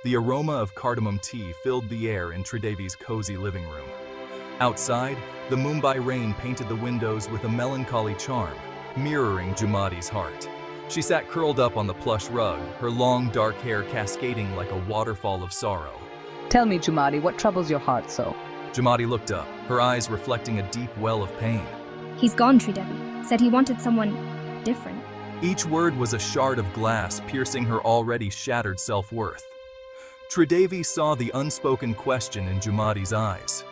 The aroma of cardamom tea filled the air in Tridevi's cozy living room. Outside, the Mumbai rain painted the windows with a melancholy charm, mirroring Jumadi's heart. She sat curled up on the plush rug, her long dark hair cascading like a waterfall of sorrow. Tell me, Jumadi, what troubles your heart so? Jumadi looked up, her eyes reflecting a deep well of pain. He's gone, Tridevi. Said he wanted someone different. Each word was a shard of glass piercing her already shattered self-worth. Tridevi saw the unspoken question in Jumadi's eyes.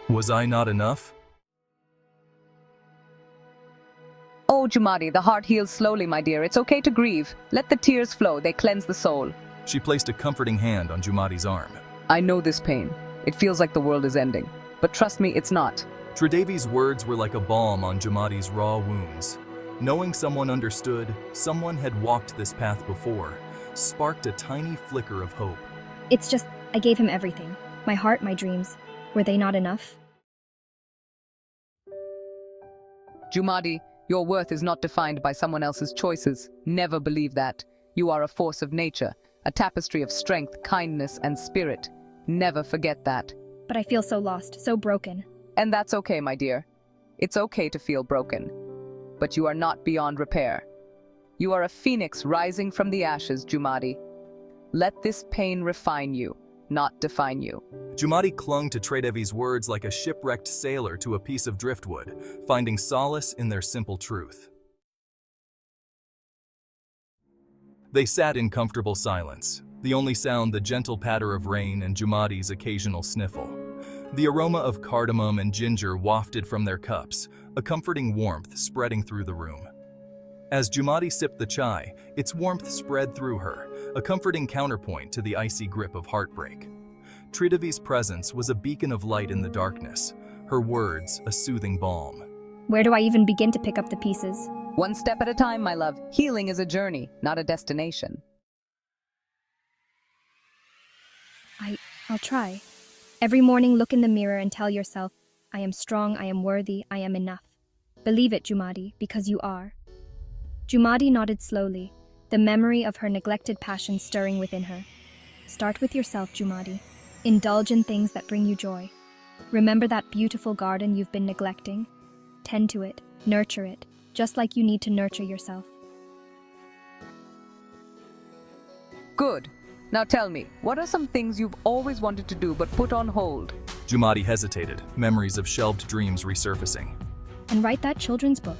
Was I not enough? Oh, Jumadi, the heart heals slowly, my dear. It's okay to grieve. Let the tears flow. They cleanse the soul. She placed a comforting hand on Jumadi's arm. I know this pain. It feels like the world is ending. But trust me, it's not. Tridevi's words were like a balm on Jumadi's raw wounds. Knowing someone understood, someone had walked this path before, sparked a tiny flicker of hope. It's just, I gave him everything. My heart, my dreams. Were they not enough? Jumadi, your worth is not defined by someone else's choices. Never believe that. You are a force of nature, a tapestry of strength, kindness, and spirit. Never forget that. But I feel so lost, so broken. And that's okay, my dear. It's okay to feel broken. But you are not beyond repair. You are a phoenix rising from the ashes, Jumadi. Let this pain refine you, not define you. Jumadi clung to Tridevi's words like a shipwrecked sailor to a piece of driftwood, finding solace in their simple truth. They sat in comfortable silence, the only sound the gentle patter of rain and Jumadi's occasional sniffle. The aroma of cardamom and ginger wafted from their cups, a comforting warmth spreading through the room. As Jumadi sipped the chai, its warmth spread through her, a comforting counterpoint to the icy grip of heartbreak. Tridevi's presence was a beacon of light in the darkness, her words a soothing balm. Where do I even begin to pick up the pieces? One step at a time, my love. Healing is a journey, not a destination. I'll try. Every morning look in the mirror and tell yourself, I am strong, I am worthy, I am enough. Believe it, Jumadi, because you are. Jumadi nodded slowly, the memory of her neglected passion stirring within her. Start with yourself, Jumadi. Indulge in things that bring you joy. Remember that beautiful garden you've been neglecting? Tend to it, nurture it, just like you need to nurture yourself. Good. Now tell me, what are some things you've always wanted to do but put on hold? Jumadi hesitated, memories of shelved dreams resurfacing. And write that children's book.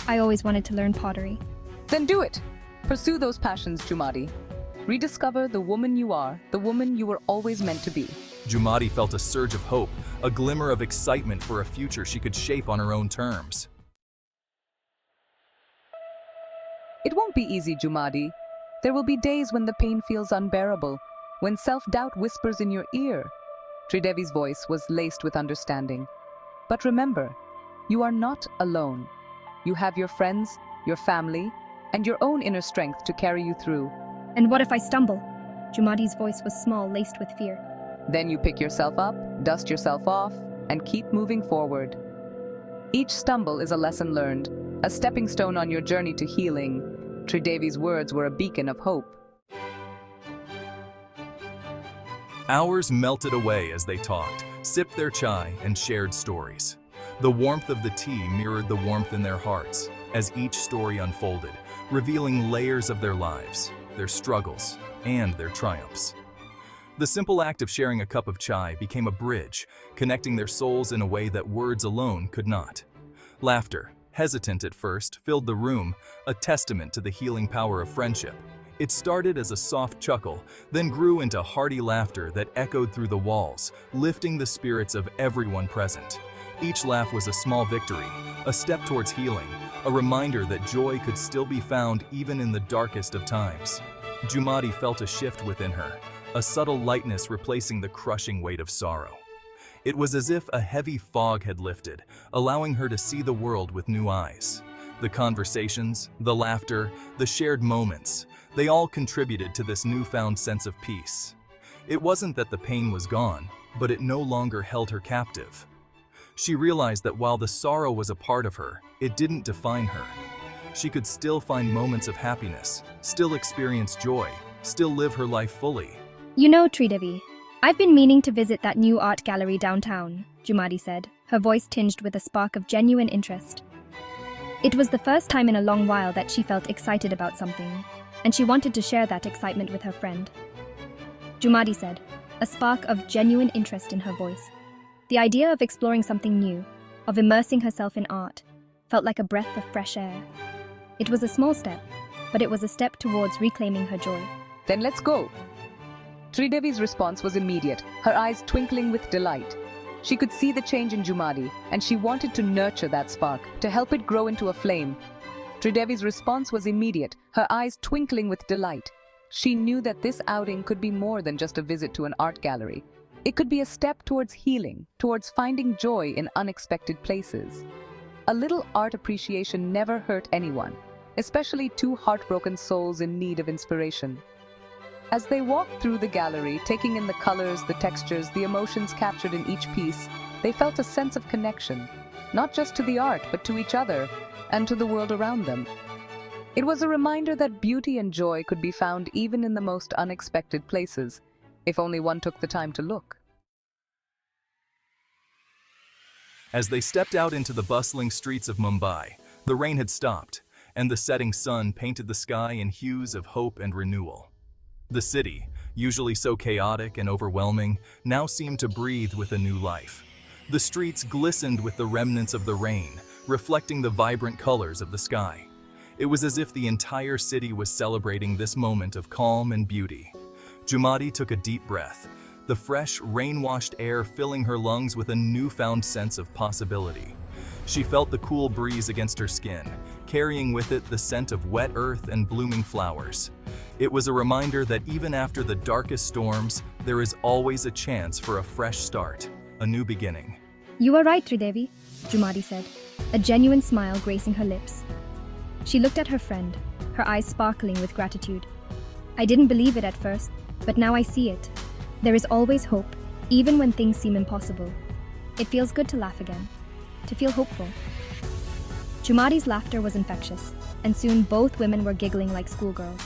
I always wanted to learn pottery. Then do it. Pursue those passions, Jumadi. Rediscover the woman you are, the woman you were always meant to be. Jumadi felt a surge of hope, a glimmer of excitement for a future she could shape on her own terms. It won't be easy, Jumadi. There will be days when the pain feels unbearable, when self-doubt whispers in your ear. Tridevi's voice was laced with understanding. But remember, you are not alone. You have your friends, your family, and your own inner strength to carry you through. And what if I stumble? Jumadi's voice was small, laced with fear. Then you pick yourself up, dust yourself off, and keep moving forward. Each stumble is a lesson learned, a stepping stone on your journey to healing. Tridevi's words were a beacon of hope. Hours melted away as they talked, sipped their chai, and shared stories. The warmth of the tea mirrored the warmth in their hearts as each story unfolded, revealing layers of their lives, their struggles, and their triumphs. The simple act of sharing a cup of chai became a bridge, connecting their souls in a way that words alone could not. Laughter, hesitant at first, filled the room, a testament to the healing power of friendship. It started as a soft chuckle, then grew into hearty laughter that echoed through the walls, lifting the spirits of everyone present. Each laugh was a small victory, a step towards healing, a reminder that joy could still be found even in the darkest of times. Jumadi felt a shift within her, a subtle lightness replacing the crushing weight of sorrow. It was as if a heavy fog had lifted, allowing her to see the world with new eyes. The conversations, the laughter, the shared moments, they all contributed to this newfound sense of peace. It wasn't that the pain was gone, but it no longer held her captive. She realized that while the sorrow was a part of her, it didn't define her. She could still find moments of happiness, still experience joy, still live her life fully. You know, Tridevi, I've been meaning to visit that new art gallery downtown, Jumadi said, her voice tinged with a spark of genuine interest. It was the first time in a long while that she felt excited about something, and she wanted to share that excitement with her friend. Jumadi said, a spark of genuine interest in her voice. The idea of exploring something new, of immersing herself in art, felt like a breath of fresh air. It was a small step, but it was a step towards reclaiming her joy. Then let's go. Tridevi's response was immediate, her eyes twinkling with delight. She could see the change in Jumadi, and she wanted to nurture that spark, to help it grow into a flame. Tridevi's response was immediate, her eyes twinkling with delight. She knew that this outing could be more than just a visit to an art gallery. It could be a step towards healing, towards finding joy in unexpected places. A little art appreciation never hurt anyone, especially two heartbroken souls in need of inspiration. As they walked through the gallery, taking in the colors, the textures, the emotions captured in each piece, they felt a sense of connection, not just to the art, but to each other and to the world around them. It was a reminder that beauty and joy could be found even in the most unexpected places, if only one took the time to look. As they stepped out into the bustling streets of Mumbai, the rain had stopped, and the setting sun painted the sky in hues of hope and renewal. The city, usually so chaotic and overwhelming, now seemed to breathe with a new life. The streets glistened with the remnants of the rain, reflecting the vibrant colors of the sky. It was as if the entire city was celebrating this moment of calm and beauty. Jumadi took a deep breath, the fresh, rain-washed air filling her lungs with a newfound sense of possibility. She felt the cool breeze against her skin, carrying with it the scent of wet earth and blooming flowers. It was a reminder that even after the darkest storms, there is always a chance for a fresh start, a new beginning. You are right, Tridevi, Jumadi said, a genuine smile gracing her lips. She looked at her friend, her eyes sparkling with gratitude. I didn't believe it at first, but now I see it. There is always hope, even when things seem impossible. It feels good to laugh again, to feel hopeful. Jumadi's laughter was infectious, and soon both women were giggling like schoolgirls.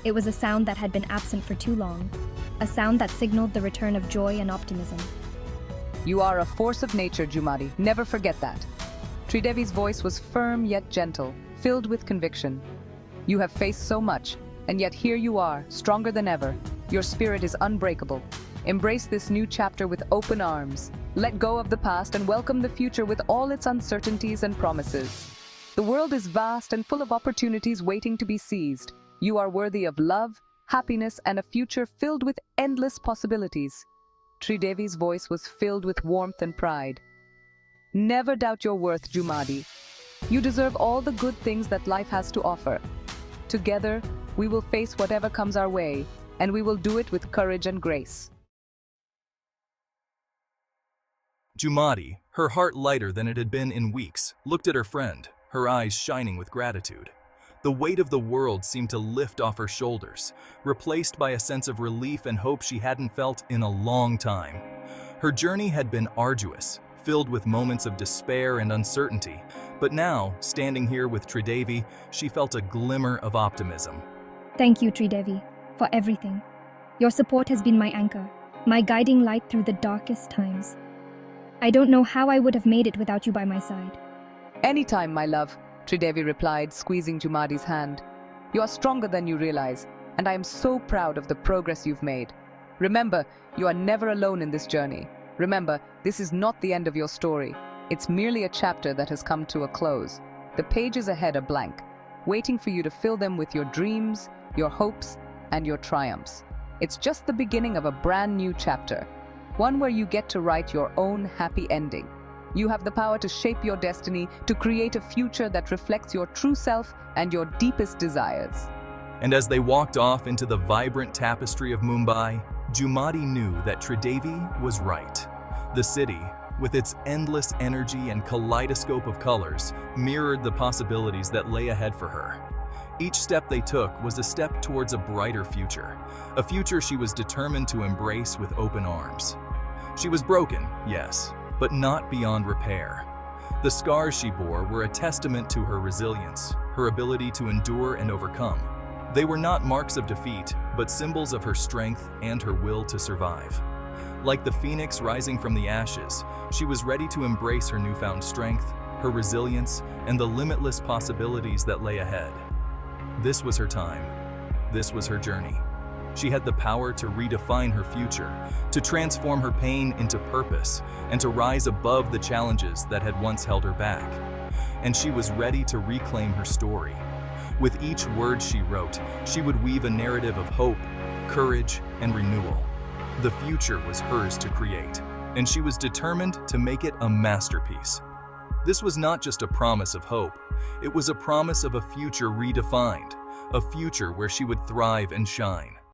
It was a sound that had been absent for too long, a sound that signaled the return of joy and optimism. You are a force of nature, Jumadi. Never forget that. Tridevi's voice was firm yet gentle, filled with conviction. You have faced so much, and yet here you are, stronger than ever. Your spirit is unbreakable. Embrace this new chapter with open arms. Let go of the past and welcome the future with all its uncertainties and promises. The world is vast and full of opportunities waiting to be seized. You are worthy of love, happiness, and a future filled with endless possibilities. Tridevi's voice was filled with warmth and pride. Never doubt your worth, Jumadi. You deserve all the good things that life has to offer. Together, we will face whatever comes our way, and we will do it with courage and grace. Jumadi, her heart lighter than it had been in weeks, looked at her friend, her eyes shining with gratitude. The weight of the world seemed to lift off her shoulders, replaced by a sense of relief and hope she hadn't felt in a long time. Her journey had been arduous, filled with moments of despair and uncertainty, but now, standing here with Tridevi, she felt a glimmer of optimism. Thank you, Tridevi, for everything. Your support has been my anchor, my guiding light through the darkest times. I don't know how I would have made it without you by my side. Anytime, my love, Tridevi replied, squeezing Jumadi's hand. You are stronger than you realize, and I am so proud of the progress you've made. Remember, you are never alone in this journey. Remember, this is not the end of your story. It's merely a chapter that has come to a close. The pages ahead are blank, waiting for you to fill them with your dreams, your hopes, and your triumphs. It's just the beginning of a brand new chapter, one where you get to write your own happy ending. You have the power to shape your destiny, to create a future that reflects your true self and your deepest desires. And as they walked off into the vibrant tapestry of Mumbai, Jumadi knew that Tridevi was right. The city, with its endless energy and kaleidoscope of colors, mirrored the possibilities that lay ahead for her. Each step they took was a step towards a brighter future, a future she was determined to embrace with open arms. She was broken, yes, but not beyond repair. The scars she bore were a testament to her resilience, her ability to endure and overcome. They were not marks of defeat, but symbols of her strength and her will to survive. Like the phoenix rising from the ashes, she was ready to embrace her newfound strength, her resilience, and the limitless possibilities that lay ahead. This was her time. This was her journey. She had the power to redefine her future, to transform her pain into purpose, and to rise above the challenges that had once held her back. And she was ready to reclaim her story. With each word she wrote, she would weave a narrative of hope, courage, and renewal. The future was hers to create, and she was determined to make it a masterpiece. This was not just a promise of hope, it was a promise of a future redefined, a future where she would thrive and shine.